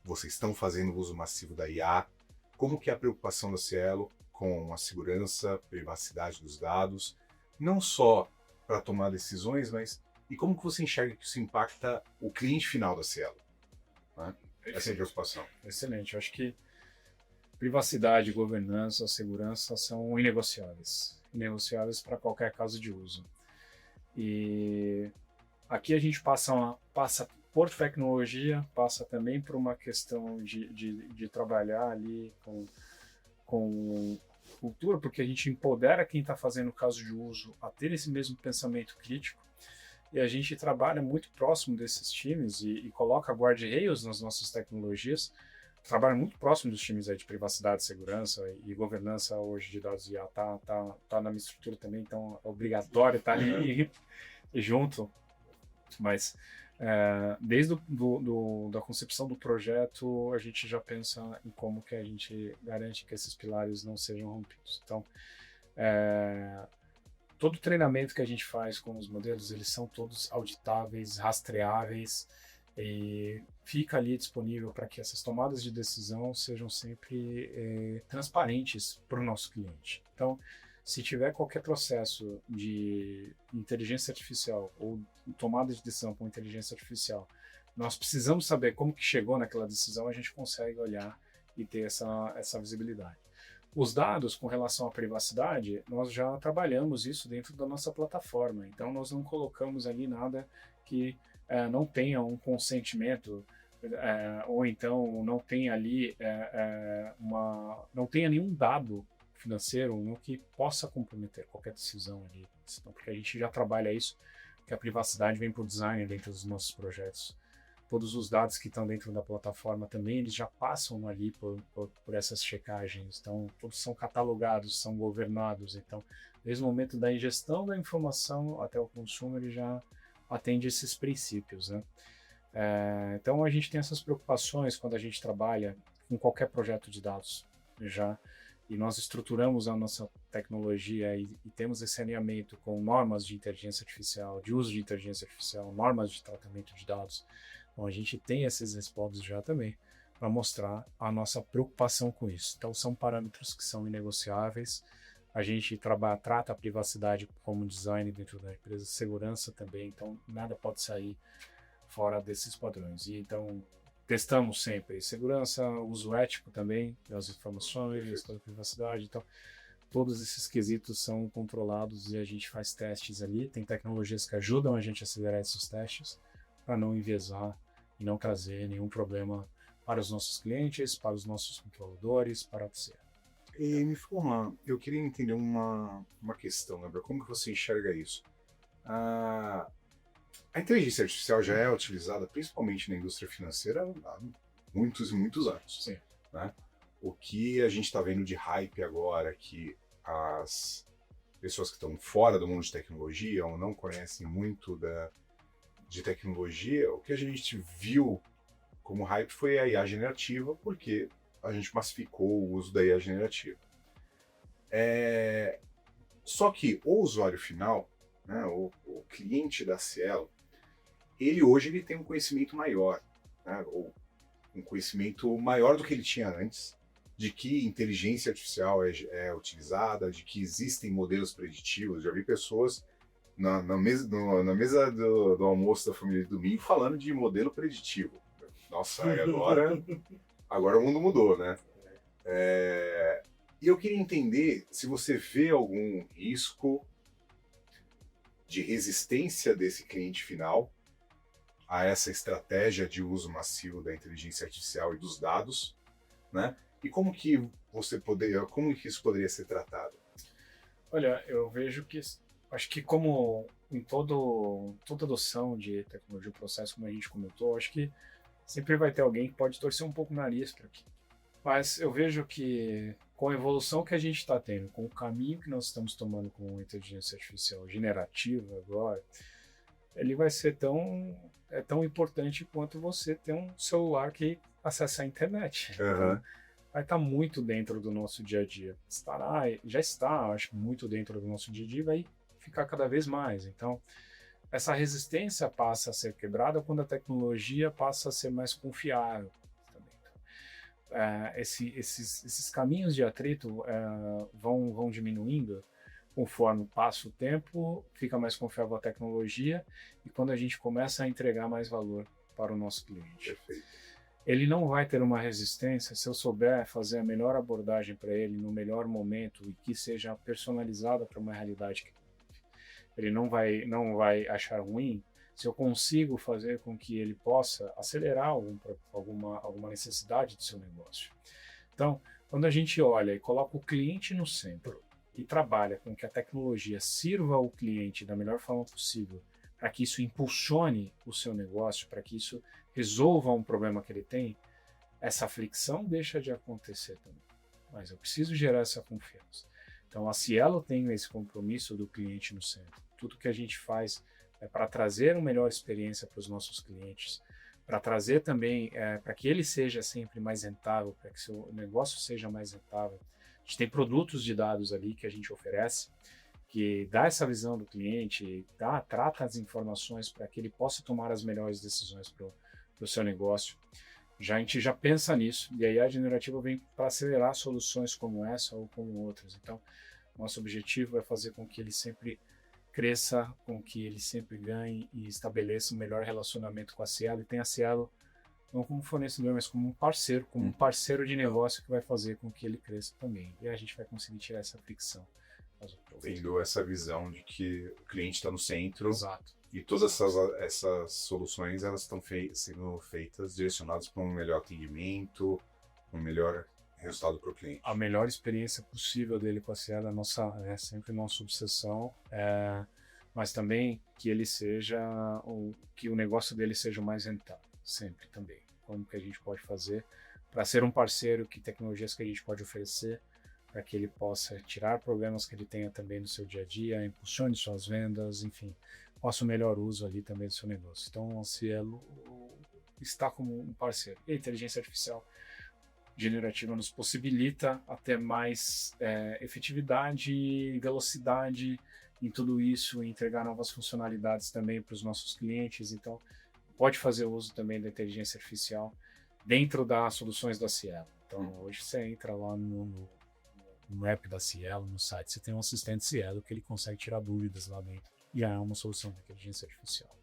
vocês estão fazendo uso massivo da IA. Como que é a preocupação da Cielo com a segurança, privacidade dos dados, não só para tomar decisões, mas e como que você enxerga que isso impacta o cliente final da Cielo, né? Essa é a preocupação. Excelente. Eu acho que privacidade, governança, segurança são inegociáveis. Inegociáveis para qualquer caso de uso. E aqui a gente passa por tecnologia, passa também por uma questão de trabalhar ali com cultura, porque a gente empodera quem está fazendo o caso de uso a ter esse mesmo pensamento crítico. E a gente trabalha muito próximo desses times e coloca guardrails nas nossas tecnologias, trabalha muito próximo dos times aí de privacidade, segurança e governança hoje de dados IA, tá na minha estrutura também, então é obrigatório estar ali e junto. Mas desde da concepção do projeto, a gente já pensa em como que a gente garante que esses pilares não sejam rompidos. Então, todo o treinamento que a gente faz com os modelos, eles são todos auditáveis, rastreáveis e fica ali disponível para que essas tomadas de decisão sejam sempre transparentes para o nosso cliente. Então, se tiver qualquer processo de inteligência artificial ou tomada de decisão com inteligência artificial, nós precisamos saber como que chegou naquela decisão, a gente consegue olhar e ter essa visibilidade. Os dados com relação à privacidade, nós já trabalhamos isso dentro da nossa plataforma, então nós não colocamos ali nada que não tenha um consentimento, ou então não tenha ali não tenha nenhum dado financeiro no que possa comprometer qualquer decisão ali, porque a gente já trabalha isso, que a privacidade vem por design dentro dos nossos projetos. Todos os dados que estão dentro da plataforma também, eles já passam ali por essas checagens. Então, todos são catalogados, são governados. Então, desde o momento da ingestão da informação até o consumo, ele já atende esses princípios, né? Então, a gente tem essas preocupações quando a gente trabalha com qualquer projeto de dados já. E nós estruturamos a nossa tecnologia e temos esse alinhamento com normas de inteligência artificial, de uso de inteligência artificial, normas de tratamento de dados. Então, a gente tem esses respaldos já também para mostrar a nossa preocupação com isso. Então, são parâmetros que são inegociáveis. A gente trata a privacidade como design dentro da empresa, segurança também. Então, nada pode sair fora desses padrões. E então, testamos sempre. Segurança, uso ético também das informações, da privacidade. Então, todos esses quesitos são controlados e a gente faz testes ali. Tem tecnologias que ajudam a gente a acelerar esses testes para não enviesar e não trazer nenhum problema para os nossos clientes, para os nossos controladores, para você. E me fala, eu queria entender uma questão, Gabriel. Como que você enxerga isso? A inteligência artificial já é utilizada principalmente na indústria financeira há muitos e muitos anos. Sim. Né? O que a gente está vendo de hype agora, que as pessoas que estão fora do mundo de tecnologia ou não conhecem muito de tecnologia, o que a gente viu como hype foi a IA generativa, porque a gente massificou o uso da IA generativa. Só que o usuário final, né, o cliente da Cielo, ele tem um conhecimento maior, né, ou um conhecimento maior do que ele tinha antes, de que inteligência artificial é utilizada, de que existem modelos preditivos. Já vi pessoas na mesa do almoço da família de domingo falando de modelo preditivo. Nossa, agora o mundo mudou, né? E eu queria entender se você vê algum risco de resistência desse cliente final a essa estratégia de uso massivo da inteligência artificial e dos dados, né? E como que isso poderia ser tratado? Olha, eu vejo que, acho que como em toda adoção de tecnologia e processo, como a gente comentou, acho que sempre vai ter alguém que pode torcer um pouco o nariz para aqui. Mas eu vejo que com a evolução que a gente está tendo, com o caminho que nós estamos tomando com a inteligência artificial generativa agora, ele vai ser tão importante quanto você ter um celular que acessa a internet. Uhum. Vai estar muito dentro do nosso dia a dia. Já está, acho, muito dentro do nosso dia a dia e vai ficar cada vez mais. Então, essa resistência passa a ser quebrada quando a tecnologia passa a ser mais confiável. Esses caminhos de atrito vão diminuindo conforme passa o tempo, fica mais confiável a tecnologia e quando a gente começa a entregar mais valor para o nosso cliente. Perfeito. Ele não vai ter uma resistência se eu souber fazer a melhor abordagem para ele no melhor momento e que seja personalizada para uma realidade que ele não vai achar ruim se eu consigo fazer com que ele possa acelerar alguma necessidade do seu negócio. Então, quando a gente olha e coloca o cliente no centro e trabalha com que a tecnologia sirva ao cliente da melhor forma possível, para que isso impulsione o seu negócio, para que isso resolva um problema que ele tem, essa fricção deixa de acontecer também. Mas eu preciso gerar essa confiança. Então, a Cielo tem esse compromisso do cliente no centro. Tudo que a gente faz é para trazer uma melhor experiência para os nossos clientes, para trazer também, para que ele seja sempre mais rentável, para que seu negócio seja mais rentável. A gente tem produtos de dados ali que a gente oferece, que dá essa visão do cliente, trata as informações para que ele possa tomar as melhores decisões para o seu negócio. A gente já pensa nisso, e aí a generativa vem para acelerar soluções como essa ou como outras. Então, nosso objetivo é fazer com que ele sempre cresça, com que ele sempre ganhe e estabeleça um melhor relacionamento com a Cielo, e tenha a Cielo não como fornecedor, mas como um parceiro de negócio que vai fazer com que ele cresça também. E a gente vai conseguir tirar essa fricção. Tendo essa visão de que o cliente está no centro. Exato. E todas essas soluções elas estão sendo feitas, direcionadas para um melhor atendimento, um melhor resultado para o cliente. A melhor experiência possível dele com a Cielo é sempre nossa obsessão, mas também que ele que o negócio dele seja o mais rentável, sempre também. Como que a gente pode fazer para ser um parceiro, que tecnologias que a gente pode oferecer para que ele possa tirar problemas que ele tenha também no seu dia a dia, impulsione suas vendas, enfim, faça o melhor uso ali também do seu negócio. Então, a Cielo está como um parceiro. E a inteligência artificial generativa nos possibilita até mais efetividade e velocidade em tudo isso, e entregar novas funcionalidades também para os nossos clientes. Então, pode fazer uso também da inteligência artificial dentro das soluções da Cielo. Então, hoje você entra lá no app da Cielo, no site, você tem um assistente Cielo que ele consegue tirar dúvidas lá dentro. E é uma solução de inteligência artificial.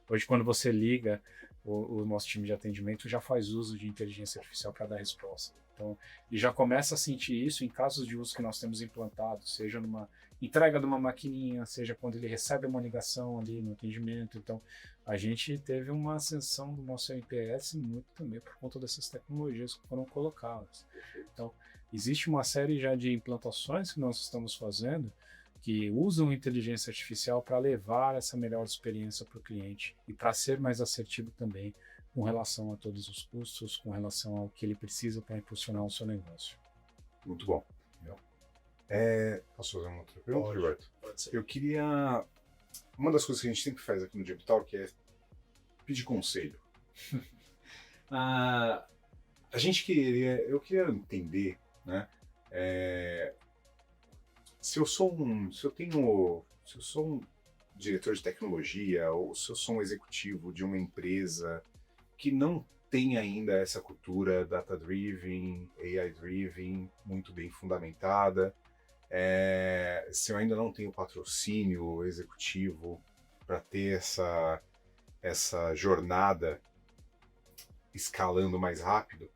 Hoje, quando você liga o nosso time de atendimento já faz uso de inteligência artificial para dar resposta. Então, e já começa a sentir isso em casos de uso que nós temos implantado, seja numa entrega de uma maquininha, seja quando ele recebe uma ligação ali no atendimento. Então, a gente teve uma ascensão do nosso NPS muito também por conta dessas tecnologias que foram colocadas. Então, existe uma série já de implantações que nós estamos fazendo que usam inteligência artificial para levar essa melhor experiência para o cliente e para ser mais assertivo também com relação a todos os custos, com relação ao que ele precisa para impulsionar o seu negócio. Muito bom. Posso fazer uma outra pergunta, Pode. Gilberto? Pode ser. Eu queria... Uma das coisas que a gente sempre faz aqui no Deep Talk é pedir conselho. Eu queria entender, né? Se eu sou um diretor de tecnologia ou se eu sou um executivo de uma empresa que não tem ainda essa cultura data-driven, AI-driven, muito bem fundamentada, se eu ainda não tenho patrocínio executivo para ter essa jornada escalando mais rápido,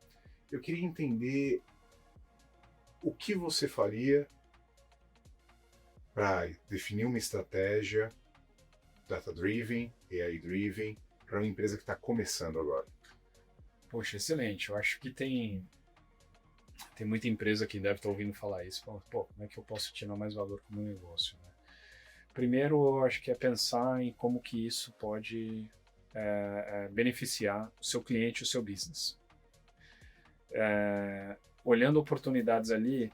eu queria entender o que você faria para definir uma estratégia data-driven, AI-driven, para uma empresa que está começando agora. Poxa, excelente. Eu acho que tem muita empresa que deve estar ouvindo falar isso. Fala, pô, como é que eu posso tirar mais valor para o meu negócio, né? Primeiro, eu acho que é pensar em como que isso pode beneficiar o seu cliente e o seu business. Olhando oportunidades ali,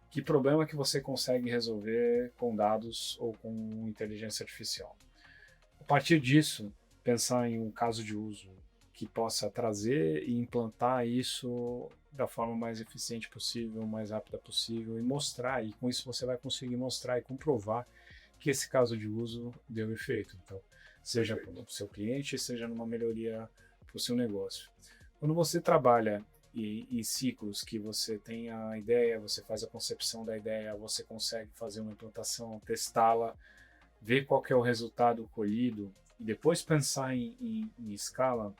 que problema que você consegue resolver com dados ou com inteligência artificial. A partir disso, pensar em um caso de uso que possa trazer e implantar isso da forma mais eficiente possível, mais rápida possível e mostrar, e com isso você vai conseguir mostrar e comprovar que esse caso de uso deu efeito. Então, seja para o seu cliente, seja numa melhoria para o seu negócio. Quando você trabalha em ciclos que você tem a ideia, você faz a concepção da ideia, você consegue fazer uma implantação, testá-la, ver qual que é o resultado colhido e depois pensar em escala,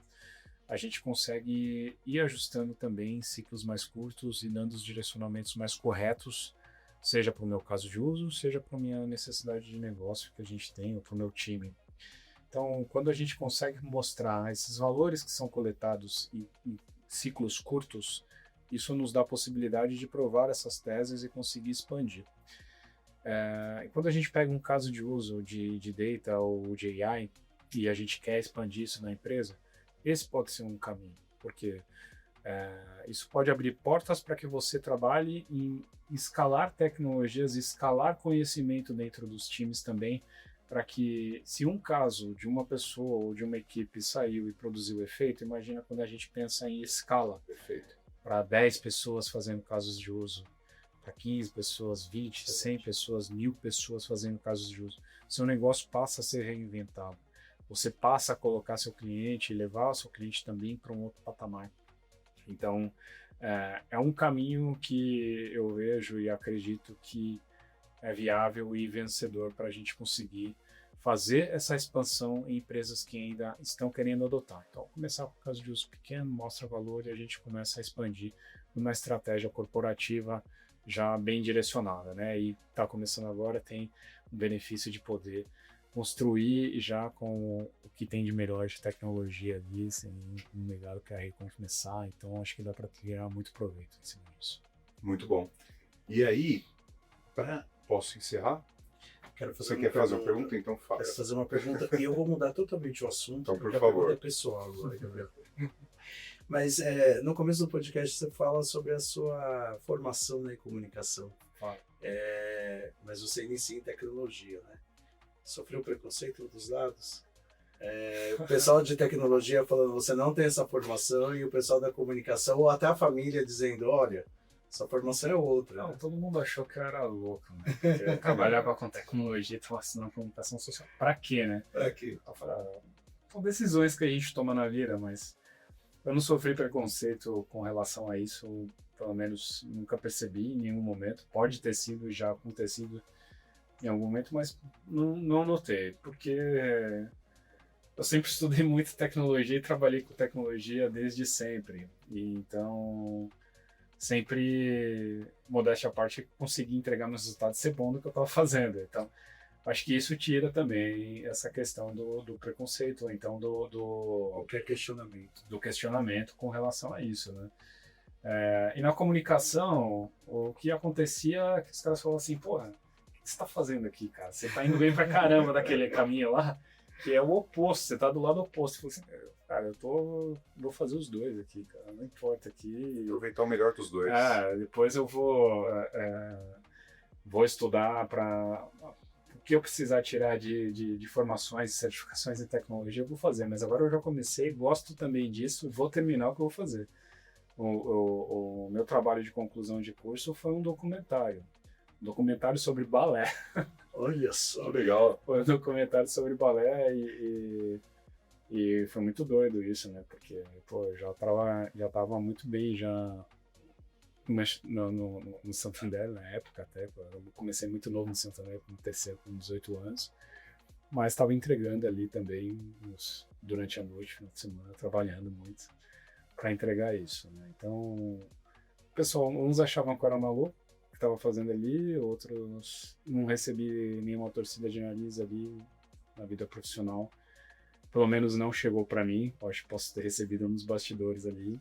a gente consegue ir ajustando também em ciclos mais curtos e dando os direcionamentos mais corretos, seja para o meu caso de uso, seja para a minha necessidade de negócio que a gente tem ou para o meu time. Então, quando a gente consegue mostrar esses valores que são coletados em ciclos curtos, isso nos dá a possibilidade de provar essas teses e conseguir expandir. E quando a gente pega um caso de uso de data ou de AI e a gente quer expandir isso na empresa, esse pode ser um caminho, porque isso pode abrir portas para que você trabalhe em escalar tecnologias, escalar conhecimento dentro dos times também, para que, se um caso de uma pessoa ou de uma equipe saiu e produziu efeito, imagina quando a gente pensa em escala. Perfeito. Para 10 pessoas fazendo casos de uso, para 15 pessoas, 20, 100 pessoas, 1000 pessoas fazendo casos de uso. Seu negócio passa a ser reinventado. Você passa a colocar seu cliente e levar o seu cliente também para um outro patamar. Então, é um caminho que eu vejo e acredito que é viável e vencedor para a gente conseguir fazer essa expansão em empresas que ainda estão querendo adotar. Então, começar com caso de uso pequeno, mostra valor e a gente começa a expandir numa estratégia corporativa já bem direcionada, né? E está começando agora, tem o benefício de poder construir já com o que tem de melhor de tecnologia ali, sem um legado que é começar. Então, acho que dá para tirar muito proveito em cima disso. Muito bom. E aí, posso encerrar? Você quer fazer uma pergunta? Então faça. Quero fazer uma pergunta e eu vou mudar totalmente o assunto. Então, por porque favor. A pergunta é pessoal agora, Gabriel. Mas no começo do podcast você fala sobre a sua formação em comunicação. Mas você inicia em tecnologia, né? Sofreu preconceito dos lados? O pessoal de tecnologia falando você não tem essa formação e o pessoal da comunicação ou até a família dizendo, olha, essa formação é outra. Não, todo mundo achou que eu era louco, né? Eu trabalhava com tecnologia e estava assinando comunicação social. Pra quê, né? Pra quê? São decisões que a gente toma na vida, mas eu não sofri preconceito com relação a isso, pelo menos nunca percebi em nenhum momento. Pode ter sido, já acontecido em algum momento, mas não notei, porque eu sempre estudei muito tecnologia e trabalhei com tecnologia desde sempre. E então, sempre, modéstia à parte, consegui entregar meus resultados e ser bom no que eu estava fazendo. Então, acho que isso tira também essa questão do preconceito, ou então Qualquer questionamento. do questionamento com relação a isso, né? E na comunicação, o que acontecia é que os caras falavam assim, porra, o que você tá fazendo aqui, cara? Você tá indo bem pra caramba daquele caminho lá, que é o oposto, você tá do lado oposto. Eu falei assim, cara, vou fazer os dois aqui, cara, não importa aqui. Aproveitar o melhor dos dois. Depois eu vou estudar para o que eu precisar tirar de formações e certificações em tecnologia, eu vou fazer. Mas agora eu já comecei, gosto também disso, vou terminar o que eu vou fazer. O meu trabalho de conclusão de curso foi um documentário sobre balé. Olha só. Legal. Foi um documentário sobre balé e foi muito doido isso, né? Porque, pô, eu já tava muito bem já no Santander na época até. Eu comecei muito novo no Santander, no terceiro, com 18 anos. Mas estava entregando ali também durante a noite, final de semana, trabalhando muito para entregar isso, né? Então, o pessoal, uns achavam que eu era maluco, que estava fazendo ali, outros não recebi nenhuma torcida de nariz ali na vida profissional. Pelo menos não chegou para mim, acho que posso ter recebido nos bastidores ali,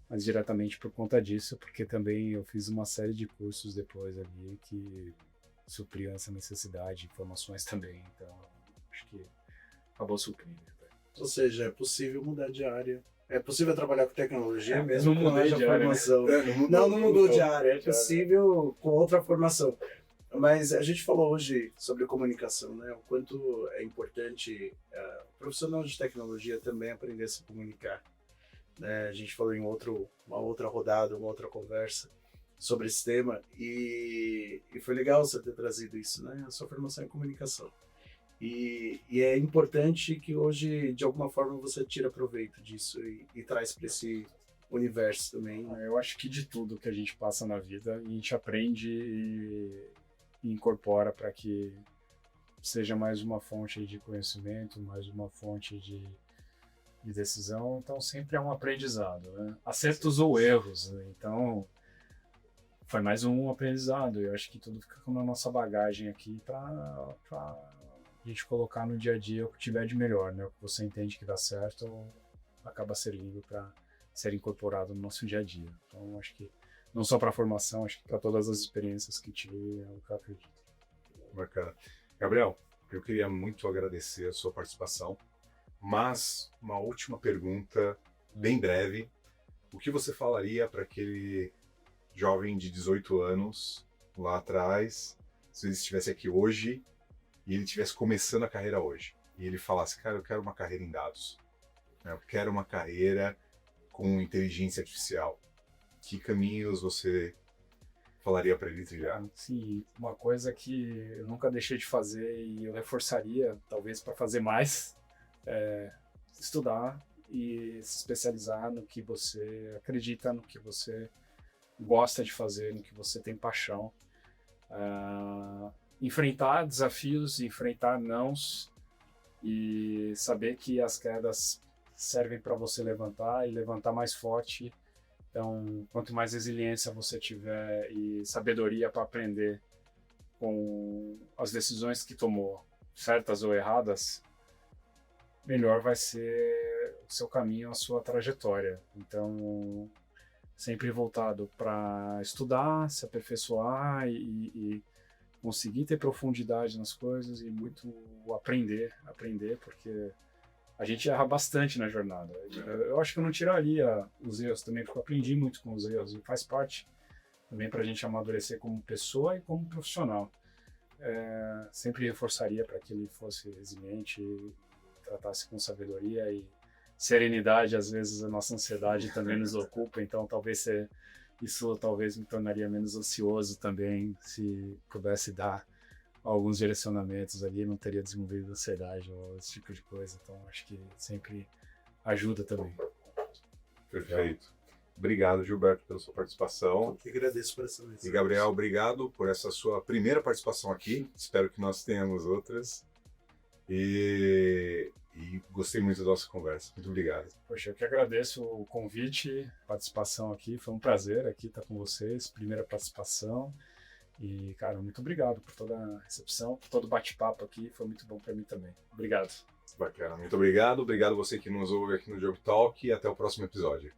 mas diretamente por conta disso, porque também eu fiz uma série de cursos depois ali que supriam essa necessidade, informações também, então acho que acabou suprindo. Ou seja, é possível mudar de área. É possível trabalhar com tecnologia mesmo não com mudei haja de área, né? formação. Não mudou de área. É possível com outra formação. Mas a gente falou hoje sobre comunicação, né? O quanto é importante o profissional de tecnologia também aprender a se comunicar. Né? A gente falou em uma outra rodada, uma outra conversa sobre esse tema e foi legal você ter trazido isso, né? A sua formação em comunicação. E é importante que hoje, de alguma forma, você tira proveito disso e traz para esse universo também. Eu acho que de tudo que a gente passa na vida, a gente aprende e incorpora para que seja mais uma fonte de conhecimento, mais uma fonte de decisão. Então, sempre é um aprendizado, né? Acertos ou erros, né? Então, foi mais um aprendizado. Eu acho que tudo fica na nossa bagagem aqui para a gente colocar no dia a dia o que tiver de melhor, né? O que você entende que dá certo acaba servindo para ser incorporado no nosso dia a dia. Então, acho que não só para a formação, acho que para todas as experiências que tive, é o que eu acredito. Bacana. Gabriel, eu queria muito agradecer a sua participação, mas uma última pergunta, bem breve. O que você falaria para aquele jovem de 18 anos lá atrás, se ele estivesse aqui hoje e ele estivesse começando a carreira hoje, e ele falasse, cara, eu quero uma carreira em dados, eu quero uma carreira com inteligência artificial, que caminhos você falaria para ele trilhar? Sim, uma coisa que eu nunca deixei de fazer e eu reforçaria, talvez para fazer mais, é estudar e se especializar no que você acredita, no que você gosta de fazer, no que você tem paixão. Enfrentar desafios, enfrentar nãos e saber que as quedas servem para você levantar e levantar mais forte. Então, quanto mais resiliência você tiver e sabedoria para aprender com as decisões que tomou, certas ou erradas, melhor vai ser o seu caminho, a sua trajetória. Então, sempre voltado para estudar, se aperfeiçoar e conseguir ter profundidade nas coisas e muito aprender, porque a gente erra bastante na jornada. Eu acho que eu não tiraria os erros também, porque eu aprendi muito com os erros e faz parte também para a gente amadurecer como pessoa e como profissional. Sempre reforçaria para que ele fosse resiliente, tratasse com sabedoria e serenidade. Às vezes a nossa ansiedade também nos ocupa, então isso talvez me tornaria menos ansioso também, se pudesse dar alguns direcionamentos ali, não teria desenvolvido ansiedade ou esse tipo de coisa. Então acho que sempre ajuda também. Perfeito. Obrigado, Gilberto, pela sua participação. Eu agradeço por essa mensagem. E Gabriel, obrigado por essa sua primeira participação aqui. Espero que nós tenhamos outras. E gostei muito da nossa conversa. Muito obrigado. Poxa, eu que agradeço o convite, participação aqui. Foi um prazer aqui estar com vocês, primeira participação. E, cara, muito obrigado por toda a recepção, por todo o bate-papo aqui. Foi muito bom para mim também. Obrigado. Bacana. Muito obrigado. Obrigado você que nos ouve aqui no Job Talk e até o próximo episódio.